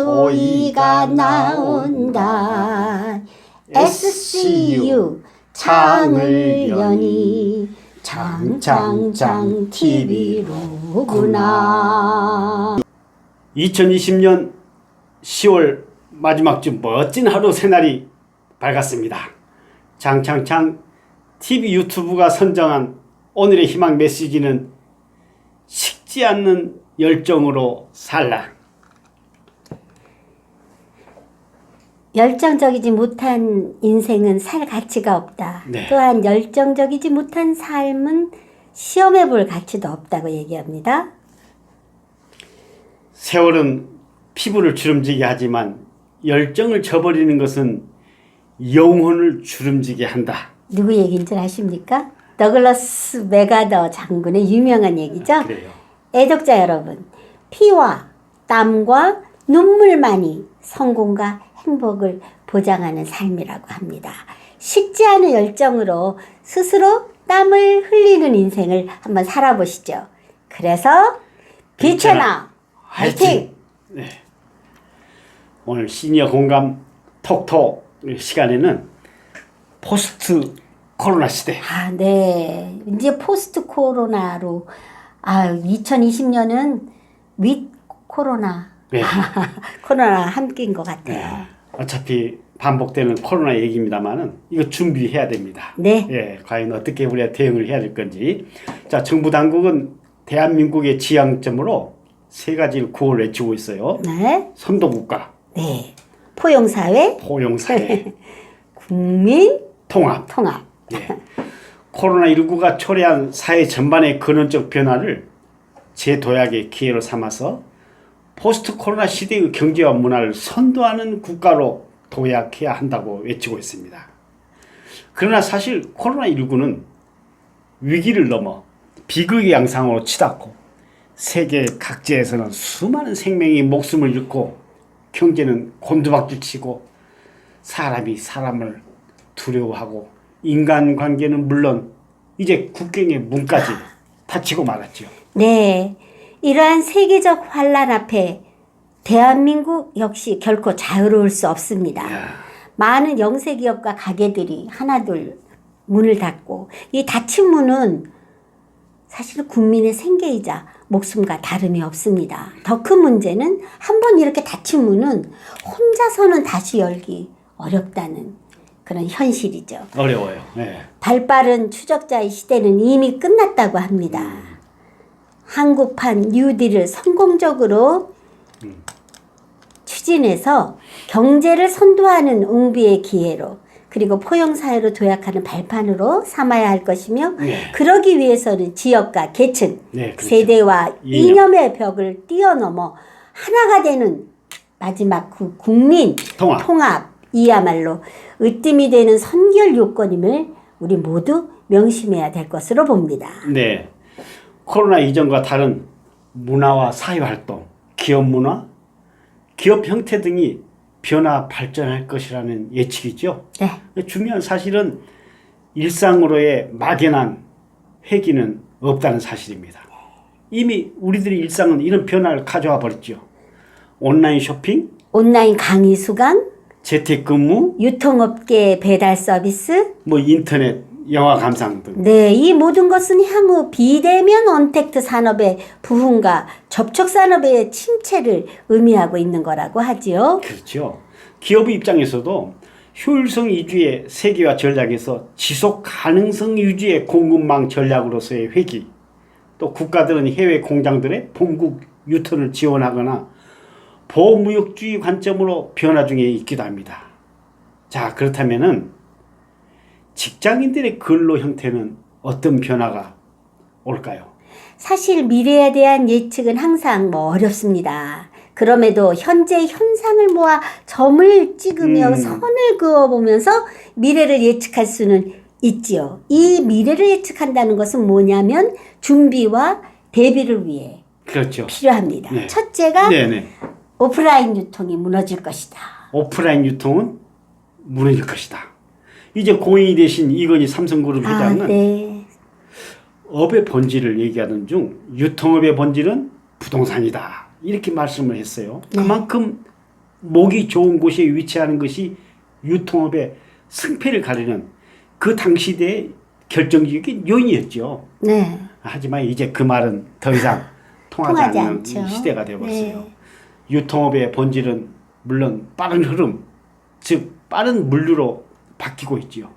소리가 나온다. SCU 창을 여니 창창창 TV로구나. 2020년 10월 마지막 주 멋진 하루 새날이 밝았습니다. 장창창 TV 유튜브가 선정한 오늘의 희망 메시지는 식지 않는 열정으로 살라. 열정적이지 못한 인생은 살 가치가 없다. 네. 또한 열정적이지 못한 삶은 시험해 볼 가치도 없다고 얘기합니다. 세월은 피부를 주름지게 하지만 열정을 저버리는 것은 영혼을 주름지게 한다. 누구 얘기인 줄 아십니까? 더글러스 메가더 장군의 유명한 얘기죠. 그래요. 애독자 여러분, 피와 땀과 눈물만이 성공과 행복을 보장하는 삶이라고 합니다. 식지 않은 열정으로 스스로 땀을 흘리는 인생을 한번 살아보시죠. 그래서 비채나 화이팅! 네. 오늘 시니어 공감 톡톡 시간에는 포스트 코로나 시대. 네. 이제 포스트 코로나로 2020년은 윗 코로나. 네. 코로나 함께인 것 같아요. 네. 어차피 반복되는 코로나 얘기입니다만은 이거 준비해야 됩니다. 네. 예, 과연 어떻게 우리가 대응을 해야 될 건지. 자, 정부 당국은 대한민국의 지향점으로 세 가지를 구호를 외치고 있어요. 네. 선도국가, 네. 포용사회, 포용사회, 국민, 통합. 예. 코로나19가 초래한 사회 전반의 근원적 변화를 재도약의 기회로 삼아서 포스트 코로나 시대의 경제와 문화를 선도하는 국가로 도약해야 한다고 외치고 있습니다. 그러나 사실 코로나19는 위기를 넘어 비극의 양상으로 치닫고 세계 각지에서는 수많은 생명이 목숨을 잃고 경제는 곤두박질치고 사람이 사람을 두려워하고 인간관계는 물론 이제 국경의 문까지 닫히고 말았죠. 네. 이러한 세계적 환란 앞에 대한민국 역시 결코 자유로울 수 없습니다. 많은 영세기업과 가게들이 하나둘 문을 닫고 이 닫힌 문은 사실 국민의 생계이자 목숨과 다름이 없습니다. 더 큰 문제는 한번 이렇게 닫힌 문은 혼자서는 다시 열기 어렵다는 그런 현실이죠. 어려워요. 네. 발빠른 추적자의 시대는 이미 끝났다고 합니다. 한국판 뉴딜을 성공적으로 추진해서 경제를 선도하는 응비의 기회로 그리고 포용사회로 도약하는 발판으로 삼아야 할 것이며 네. 그러기 위해서는 지역과 계층, 네, 그렇죠. 세대와 이념의 벽을 뛰어넘어 하나가 되는 마지막 그 국민 통합이야말로 으뜸이 되는 선결 요건임을 우리 모두 명심해야 될 것으로 봅니다. 네. 코로나 이전과 다른 문화와 사회활동, 기업 문화, 기업 형태 등이 변화 발전할 것이라는 예측이죠. 네. 중요한 사실은 일상으로의 막연한 회귀는 없다는 사실입니다. 이미 우리들의 일상은 이런 변화를 가져와 버렸죠. 온라인 쇼핑, 온라인 강의 수강, 재택근무, 유통업계 배달 서비스, 인터넷, 영화 감상 등. 네, 이 모든 것은 향후 비대면 언택트 산업의 부흥과 접촉 산업의 침체를 의미하고 있는 거라고 하지요. 그렇죠. 기업의 입장에서도 효율성 위주의 세계화 전략에서 지속 가능성 유지의 공급망 전략으로서의 회귀, 또 국가들은 해외 공장들의 본국 유턴을 지원하거나 보호무역주의 관점으로 변화 중에 있기도 합니다. 자, 그렇다면은 직장인들의 근로 형태는 어떤 변화가 올까요? 사실 미래에 대한 예측은 항상 어렵습니다. 그럼에도 현재 현상을 모아 점을 찍으며 선을 그어보면서 미래를 예측할 수는 있지요. 이 미래를 예측한다는 것은 뭐냐면 준비와 대비를 위해 그렇죠. 필요합니다. 네. 첫째가 네네. 오프라인 유통이 무너질 것이다. 오프라인 유통은 무너질 것이다. 이제 고인이 되신 이건희 삼성그룹 회장은 네. 업의 본질을 얘기하는 중 유통업의 본질은 부동산이다. 이렇게 말씀을 했어요. 네. 그만큼 목이 좋은 곳에 위치하는 것이 유통업의 승패를 가르는 그 당시대의 결정적인 요인이었죠. 네. 하지만 이제 그 말은 더 이상 통하지 통하지 않는 않죠. 시대가 되어버렸어요. 네. 유통업의 본질은 물론 빠른 흐름, 즉 빠른 물류로 바뀌고 있지요.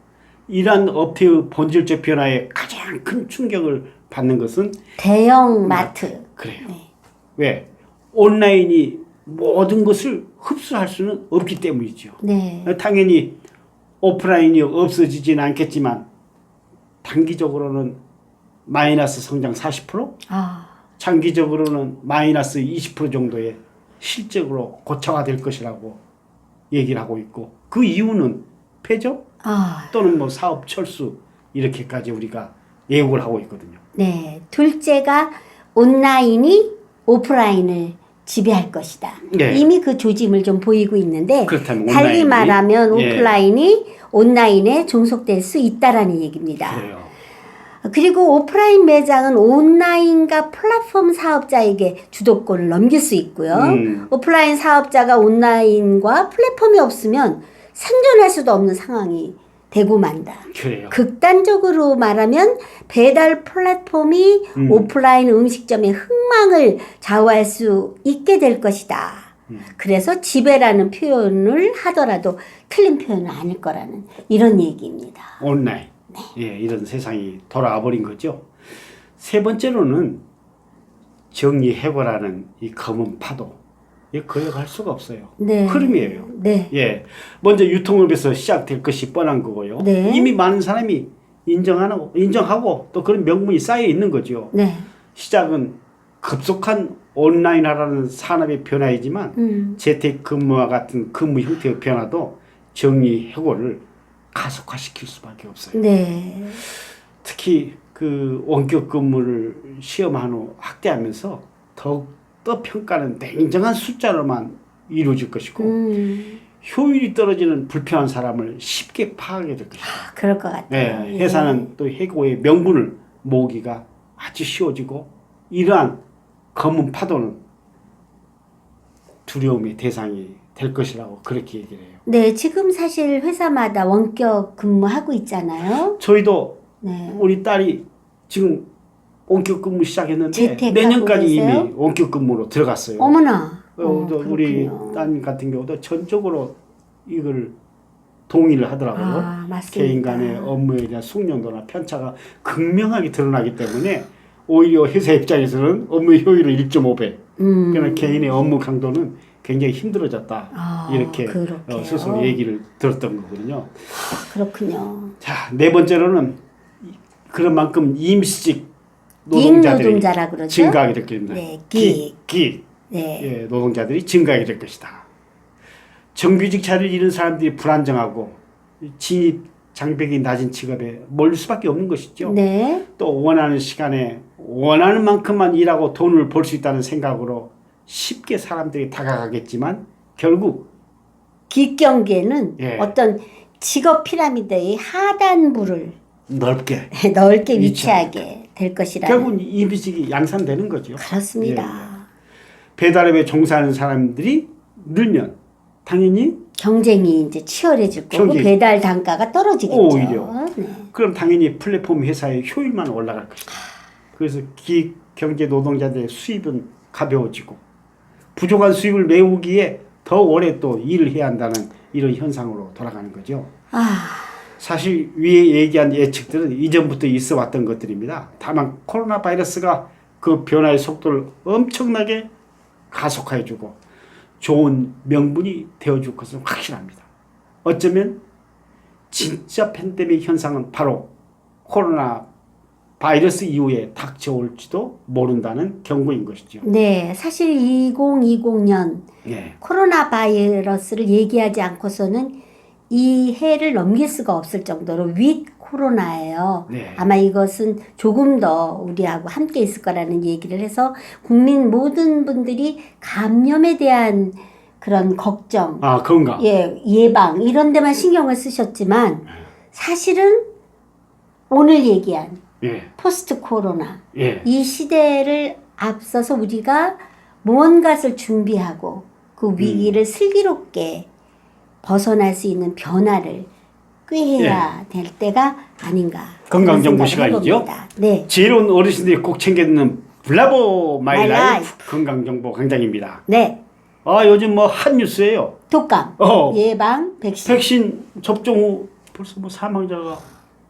이러한 업태의 본질적 변화에 가장 큰 충격을 받는 것은 대형 마트. 그래요. 네. 왜? 온라인이 모든 것을 흡수할 수는 없기 때문이죠. 네. 당연히 오프라인이 없어지진 않겠지만 단기적으로는 마이너스 성장 40%, 아, 장기적으로는 마이너스 20% 정도의 실적으로 고착화될 것이라고 얘기를 하고 있고, 그 이유는 폐점 아, 또는 뭐 사업 철수 이렇게까지 우리가 예고를 하고 있거든요. 네. 둘째가 온라인이 오프라인을 지배할 것이다. 네. 이미 그 조짐을 좀 보이고 있는데 그렇다면 달리 온라인이? 말하면 예. 오프라인이 온라인에 종속될 수 있다라는 얘기입니다. 그래요. 그리고 오프라인 매장은 온라인과 플랫폼 사업자에게 주도권을 넘길 수 있고요. 오프라인 사업자가 온라인과 플랫폼이 없으면 생존할 수도 없는 상황이 되고 만다. 그래요. 극단적으로 말하면 배달 플랫폼이 오프라인 음식점의 흥망을 좌우할 수 있게 될 것이다. 그래서 지배라는 표현을 하더라도 틀린 표현은 아닐 거라는 이런 얘기입니다. 온라인. 예, 이런 세상이 돌아와 버린 거죠. 세 번째로는 정리해고라는 이 검은 파도. 이 거역할 수가 없어요. 네. 흐름이에요. 네. 예, 먼저 유통업에서 시작될 것이 뻔한 거고요. 네. 이미 많은 사람이 인정하고 또 그런 명분이 쌓여 있는 거죠. 네. 시작은 급속한 온라인화라는 산업의 변화이지만 재택근무와 같은 근무 형태의 변화도 정리해고를 가속화시킬 수밖에 없어요. 네. 특히 그 원격 근무를 시험한 후 확대하면서 더욱더 평가는 냉정한 숫자로만 이루어질 것이고 효율이 떨어지는 불편한 사람을 쉽게 파악하게 될 것이다. 그럴 것 같아요. 네, 회사는 또 해고의 명분을 모으기가 아주 쉬워지고 이러한 검은 파도는 두려움의 대상이 될 것이라고 그렇게 얘기를 해요. 네, 지금 사실 회사마다 원격 근무하고 있잖아요. 저희도 네. 우리 딸이 지금 원격 근무 시작했는데 재택하고 내년까지 계세요? 이미 원격 근무로 들어갔어요. 어머나. 또 우리 그렇군요. 딸 같은 경우도 전적으로 이걸 동의를 하더라고요. 아, 맞습니다. 개인 간의 업무에 대한 숙련도나 편차가 극명하게 드러나기 때문에 오히려 회사 입장에서는 업무 효율을 1.5배. 그러나 개인의 업무 강도는 굉장히 힘들어졌다. 아, 이렇게 그렇게요? 스스로 얘기를 들었던 거거든요. 그렇군요. 자, 네 번째로는 그런 만큼 임시직 기익 노동자들이 노동자라 그러죠? 증가하게 될 겁니다. 네, 기익. 네. 네. 예, 노동자들이 증가하게 될 것이다. 정규직 자리를 잃은 사람들이 불안정하고 진입 장벽이 낮은 직업에 몰릴 수밖에 없는 것이죠. 네. 또 원하는 시간에 원하는 만큼만 일하고 돈을 벌 수 있다는 생각으로 쉽게 사람들이 다가가겠지만 결국 기익 경계는 예. 어떤 직업 피라미드의 하단부를 넓게 넓게 위치하게 될 것이라는. 결국 임시직이 양산되는 거죠. 그렇습니다. 배달업에 종사하는 사람들이 늘면 당연히 경쟁이 이제 치열해질 거고 경쟁. 배달 단가가 떨어지겠죠. 오히려. 네. 그럼 당연히 플랫폼 회사의 효율만 올라갈 것이다. 그래서 기획 경제 노동자들의 수입은 가벼워지고 부족한 수입을 메우기에 더 오래 또 일을 해야 한다는 이런 현상으로 돌아가는 거죠. 아, 사실 위에 얘기한 예측들은 이전부터 있어 왔던 것들입니다. 다만 코로나 바이러스가 그 변화의 속도를 엄청나게 가속화해주고 좋은 명분이 되어줄 것은 확실합니다. 어쩌면 진짜 팬데믹 현상은 바로 코로나 바이러스 이후에 닥쳐올지도 모른다는 경고인 것이죠. 네. 사실 2020년 예. 코로나 바이러스를 얘기하지 않고서는 이 해를 넘길 수가 없을 정도로 윗 코로나예요. 네. 아마 이것은 조금 더 우리하고 함께 있을 거라는 얘기를 해서 국민 모든 분들이 감염에 대한 그런 걱정, 아, 건강. 예방 이런 데만 신경을 쓰셨지만 사실은 오늘 얘기한 예. 포스트 코로나 예. 이 시대를 앞서서 우리가 무언가를 준비하고 그 위기를 슬기롭게 벗어날 수 있는 변화를 꾀해야 될 때가 아닌가. 건강정보 그런 생각을 시간이죠? 해봅니다. 네. 지혜로운 어르신들이 꼭 챙겨 듣는 블라보 마이 마이 라이프 라이프. 건강정보 강장입니다. 네. 요즘 뭐 한 뉴스예요. 독감, 예방, 백신. 백신 접종 후 벌써 뭐 사망자가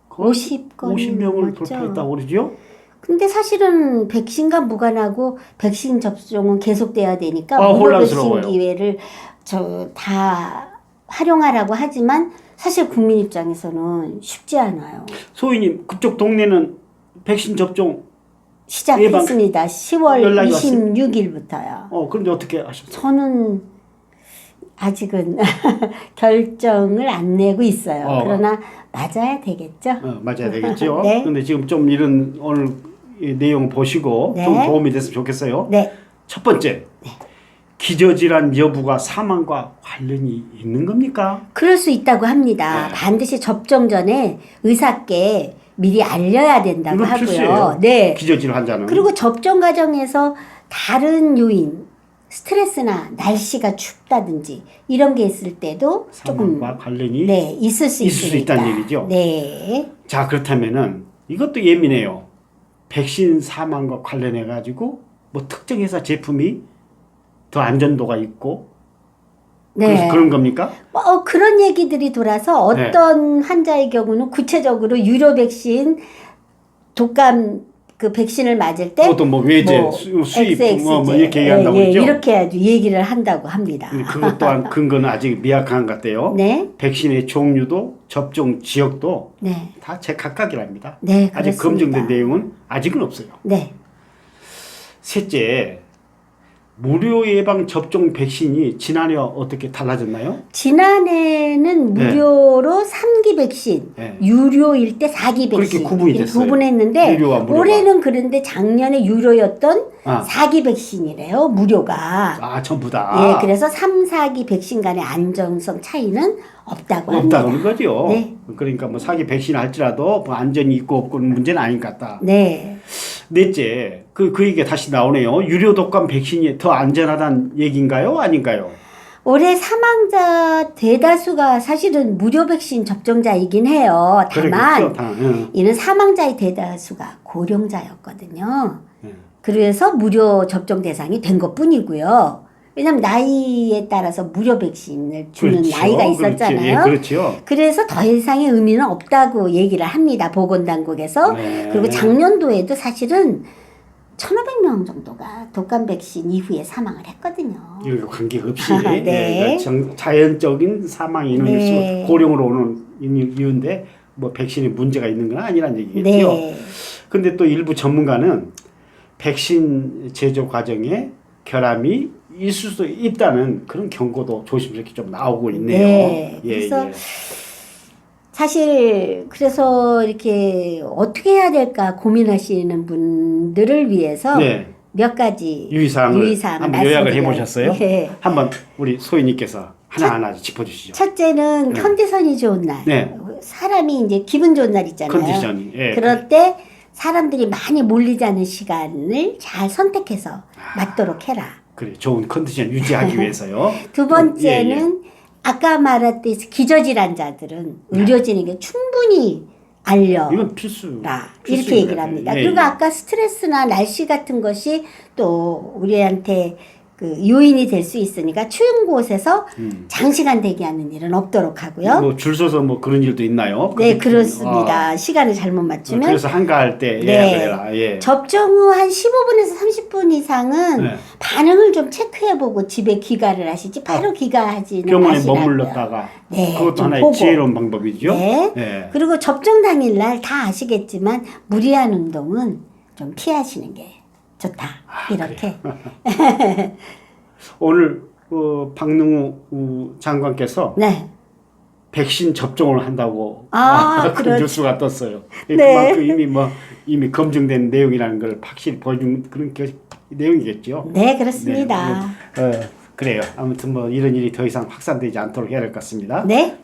거의 50명을 맞죠? 돌파했다고 그러죠? 근데 사실은 백신과 무관하고 백신 접종은 계속돼야 되니까 무료 백신 혼란스러워요. 기회를 다 활용하라고 하지만 사실 국민 입장에서는 쉽지 않아요. 소희님 그쪽 동네는 백신 접종 시작했습니다. 10월 연락이 26일부터요. 그런데 어떻게 하셨어요? 저는 아직은 결정을 안 내고 있어요. 그러나 맞아야 되겠죠? 맞아야 되겠죠. 네. 근데 지금 좀 이런 오늘 이 내용 보시고 네. 좀 도움이 됐으면 좋겠어요. 네. 첫 번째, 기저질환 여부가 사망과 관련이 있는 겁니까? 그럴 수 있다고 합니다. 네. 반드시 접종 전에 의사께 미리 알려야 된다고 이건 하고요. 필수예요. 네. 기저질 환자는. 그리고 접종 과정에서 다른 요인, 스트레스나 날씨가 춥다든지 이런 게 있을 때도 조금 사망과 관련이 있을 수 있다는 얘기죠. 네. 자, 그렇다면은 이것도 예민해요. 백신 사망과 관련해 가지고 뭐 특정 회사 제품이 더 안전도가 있고 네. 그런 겁니까? 그런 얘기들이 돌아서 어떤 환자의 경우는 구체적으로 유료 백신 독감 그 백신을 맞을 때 그것도 뭐 외제 수입 뭐 이렇게 얘기한다고 그러죠. 이렇게 아주 얘기를 한다고 합니다. 그것 또한 근거는 아직 미약한 것 같아요. 네. 백신의 종류도 접종 지역도 네. 다 제각각이랍니다. 네, 아직 그렇습니다. 검증된 내용은 아직은 없어요. 네. 셋째, 무료 예방 접종 백신이 지난해와 어떻게 달라졌나요? 지난해는 무료로 3기 백신, 네. 유료일 때 4기 그렇게 백신 구분이 이렇게 됐어요. 구분했는데 유료와 무료가. 올해는 그런데 작년에 유료였던 아. 4기 백신이래요. 무료가. 전부 다. 그래서 3, 4기 백신 간의 안정성 차이는 없다고 합니다. 없다는 거죠. 네. 그러니까 뭐 4기 백신 할지라도 뭐 안전이 있고 없고는 문제는 아닌 것 같다. 네. 넷째, 그 얘기가 다시 나오네요. 유료 독감 백신이 더 안전하다는 얘기인가요? 아닌가요? 올해 사망자 대다수가 사실은 무료 백신 접종자이긴 해요. 다만 이는 사망자의 대다수가 고령자였거든요. 그래서 무료 접종 대상이 된 것뿐이고요. 왜냐하면 나이에 따라서 무료 백신을 주는 나이가 있었잖아요. 그렇죠. 그래서 더 이상의 의미는 없다고 얘기를 합니다. 보건당국에서. 그리고 작년도에도 사실은 1,500명 정도가 독감 백신 이후에 사망을 했거든요. 이거 관계없이 네. 자연적인 사망 인원일수 고령으로 오는 이유인데 뭐 백신에 문제가 있는 건 아니란 얘기겠죠. 그런데 또 일부 전문가는 백신 제조 과정에 결함이 있을 수 있다는 그런 경고도 조심스럽게 좀 나오고 있네요. 네. 그래서 사실 그래서 이렇게 어떻게 해야 될까 고민하시는 분들을 위해서 몇 가지 유의사항을 한번 요약을 해보셨어요? 네. 한번 우리 소희님께서 하나하나 짚어주시죠. 첫째는 컨디션이 좋은 날. 사람이 이제 기분 좋은 날 있잖아요. 컨디션이. 그럴 때 사람들이 많이 몰리지 않은 시간을 잘 선택해서 맞도록 해라. 그래, 좋은 컨디션 유지하기 위해서요. 두 번째는 아까 말했듯이 기저질환자들은 의료진에게 충분히 알려라. 이건 필수입니다. 이렇게 얘기를 합니다. 그리고 아까 스트레스나 날씨 같은 것이 또 우리한테 그 요인이 될 수 있으니까 추운 곳에서 장시간 대기하는 일은 없도록 하고요. 뭐 줄 서서 뭐 그런 일도 있나요? 네, 그렇습니다. 시간을 잘못 맞추면. 그래서 한가할 때 예약을 해라. 접종 후 한 15분에서 30분 이상은 반응을 좀 체크해보고 집에 귀가를 하시지 바로 귀가하지는 병원에 마시라고요. 머물렀다가 그것도 하나의 지혜로운 방법이죠. 그리고 접종 당일날 다 아시겠지만 무리한 운동은 좀 피하시는 게 좋다. 이렇게. 오늘 박능우 장관께서 백신 접종을 한다고 그 뉴스가 떴어요. 그만큼 이미 검증된 내용이라는 걸 확실히 보여준 그런 내용이겠죠. 네, 그렇습니다. 그래요. 아무튼 뭐 이런 일이 더 이상 확산되지 않도록 해야 될 것 같습니다. 네.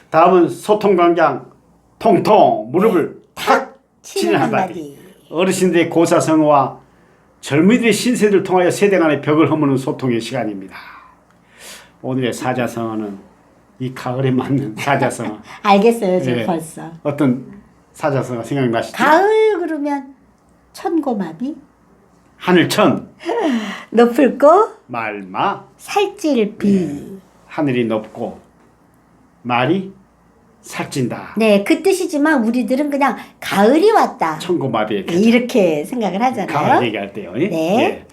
다음은 소통 광장 통통 무릎을 탁 치는 한마디. 어르신들의 고사성어와 젊은이들의 신세를 통하여 세대 간의 벽을 허무는 소통의 시간입니다. 오늘의 사자성어는 이 가을에 맞는 사자성어. 알겠어요, 지금 예. 벌써. 어떤 사자성어 생각나시죠? 가을 그러면 천고마비, 하늘천, 높을 거, 말마, 살찔 비. 하늘이 높고 말이 살찐다. 네, 그 뜻이지만 우리들은 그냥 가을이 왔다. 천고마비의 계절. 이렇게 생각을 하잖아요. 가을 얘기할 때요. 예? 네. 예.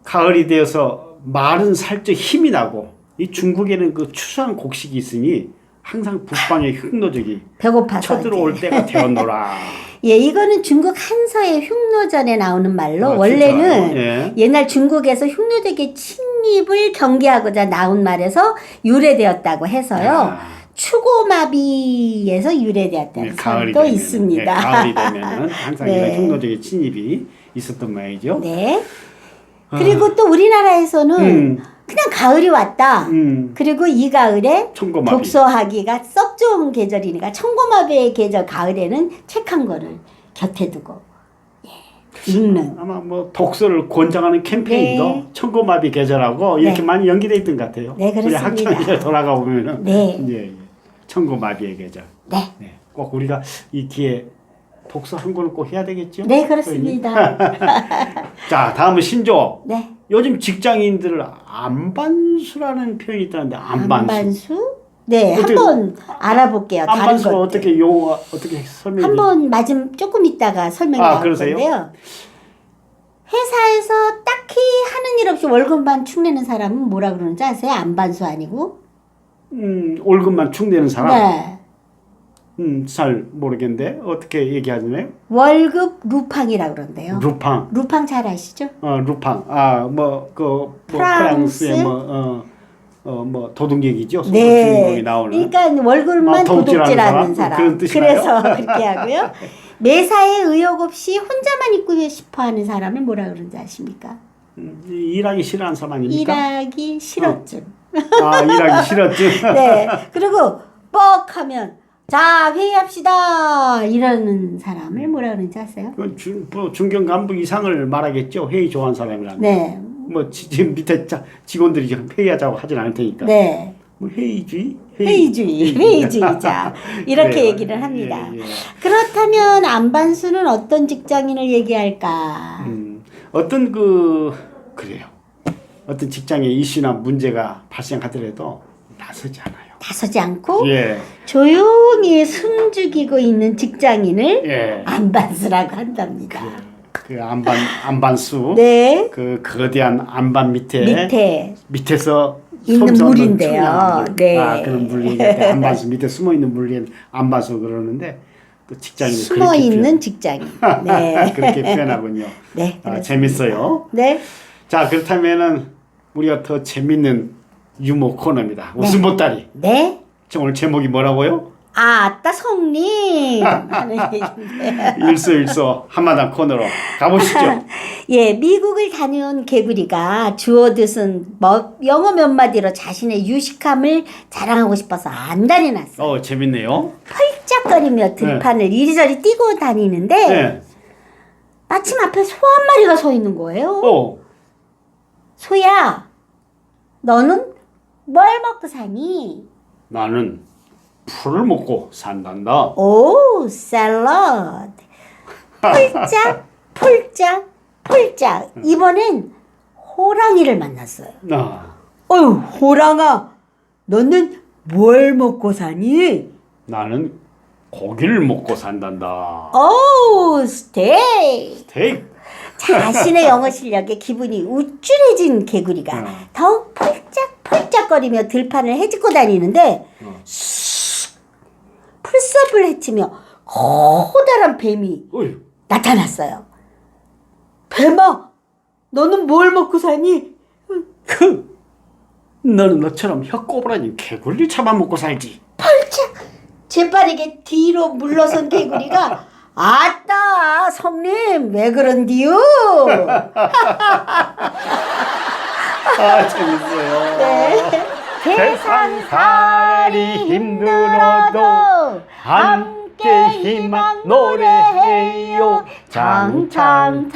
가을이 되어서 말은 살쪄 힘이 나고 이 중국에는 그 추수한 곡식이 있으니 항상 북방의 흉노적이 배고파서. 쳐들어올 이제. 때가 되었노라. 예, 이거는 중국 한서의 흉노전에 나오는 말로 아, 원래는 진짜요? 예. 옛날 중국에서 흉노적의 침입을 경계하고자 나온 말에서 유래되었다고 해서요. 아. 추고마비에서 유래되었다는 가을이 설도 되면은, 있습니다. 예, 가을이 되면은 항상 네. 이런 흉노적인 침입이 있었던 모양이죠. 네. 그리고 또 우리나라에서는 그냥 가을이 왔다. 그리고 이 가을에 천고마비. 독서하기가 썩 좋은 계절이니까 천고마비의 계절 가을에는 책 한 권을 곁에 두고 읽는. 아마 뭐 독서를 권장하는 캠페인도 네. 천고마비 계절하고 이렇게 네. 많이 연기돼 있던 것 같아요. 네, 우리 그렇습니다. 학창 시절 돌아가 보면은 네. 예, 예. 천고마비의 계절. 네. 네. 꼭 우리가 이 기회 독서 한 권을 꼭 해야 되겠죠? 네, 그렇습니다. 자, 다음은 신조. 네. 요즘 직장인들을 안반수라는 표현이 있다는데 안반수. 안반수? 네, 어떻게- 한번 알아볼게요. 다른 안반수가 것. 어떻게 용어 어떻게 설명해? 한번 맞으면 조금 있다가 설명이 나올 그러세요? 건데요. 회사에서 딱히 하는 일 없이 월급만 축내는 사람은 뭐라 그러는지 아세요? 안반수 아니고? 월급만 축내는 사람. 네. 잘 모르겠는데 어떻게 얘기하나요? 월급 루팡이라 그런대요. 루팡. 루팡 잘 아시죠? 루팡. 프랑스? 프랑스의 뭐 도둑얘기죠. 네. 주인공이 나오는. 그러니까 월급만 도둑질하는 도둑질하는 사람. 그런 뜻인가요? 그래서 그렇게 하고요. 매사에 의욕 없이 혼자만 있고 싶어하는 사람을 뭐라 그러는지 아십니까? 일하기 싫어하는 사람 아닙니까? 일하기 싫어증. 일하기 싫었지. 네. 그리고 뻑 하면 자 회의합시다 이러는 사람을 뭐라 그러는지 아세요? 뭐 중견 간부 이상을 말하겠죠. 회의 좋아하는 사람이라는. 네. 뭐 지금 밑에 직원들이 회의하자고 하진 않을 테니까. 네. 뭐 회의주의? 회의주의자 이렇게 그래요. 얘기를 합니다. 예, 예. 그렇다면 안반수는 어떤 직장인을 얘기할까? 어떤 그래요. 어떤 직장에 이슈나 문제가 발생하더라도 나서지 않아요. 나서지 않고 예. 조용히 숨죽이고 있는 직장인을 예. 안반수라고 한답니다. 그 안반수. 네. 그 거대한 안반 밑에서 있는 섬섬한 물인데요. 청량한 물. 네. 그런 물 얘기할 때 안반수 밑에 숨어 있는 물이 안반수 그러는데 또 직장인은 숨어 그렇게 있는 직장인. 네. 그렇게 표현하군요. 네. 재밌어요. 네. 자, 그렇다면은 우리가 더 재밌는 유머 코너입니다. 웃음 보따리. 네. 저 오늘 제목이 뭐라고요? 아따 성님 하는 얘기인데. 일소일소 한마당 코너로 가보시죠. 예, 미국을 다녀온 개구리가 주워듣은 영어 몇 마디로 자신의 유식함을 자랑하고 싶어서 안달이 났어요. 재밌네요. 펄짝거리며 들판을 이리저리 뛰고 다니는데 네. 마침 앞에 소 한 마리가 서 있는 거예요. 소야, 너는 뭘 먹고 사니? 나는 풀을 먹고 산단다. 오, 샐러드. 폴짝. 이번엔 호랑이를 만났어요. 어휴, 호랑아, 너는 뭘 먹고 사니? 나는 고기를 먹고 산단다. 오, 스테이크. 스테이크. 자신의 영어 실력에 기분이 우쭐해진 개구리가 더욱 펄짝펄짝거리며 들판을 헤집고 다니는데 풀섭을 헤치며 커다란 뱀이 나타났어요. 뱀아, 너는 뭘 먹고 사니? 너는 너처럼 혀 꼬부라진 개구리 잡아먹고 살지. 펄짝 재빠르게 뒤로 물러선 개구리가 아따 성님 왜 그런디요? 재밌어요. 네. 세상살이 힘들어도 함께 희망 노래해요. 장창창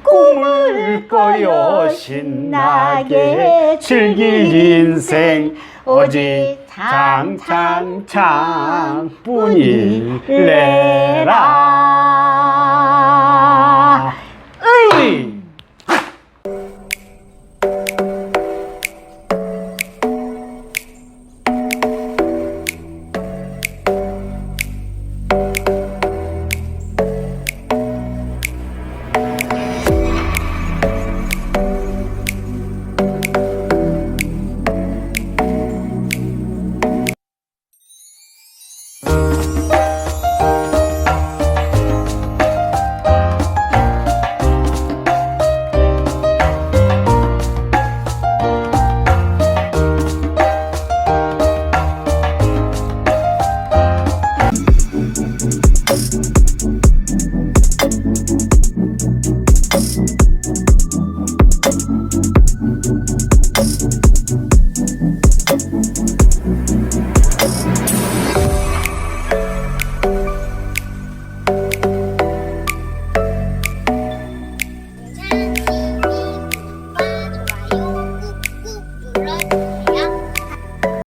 꿈을 꿔요 신나게 즐길 인생 오직 장장장뿐이래라.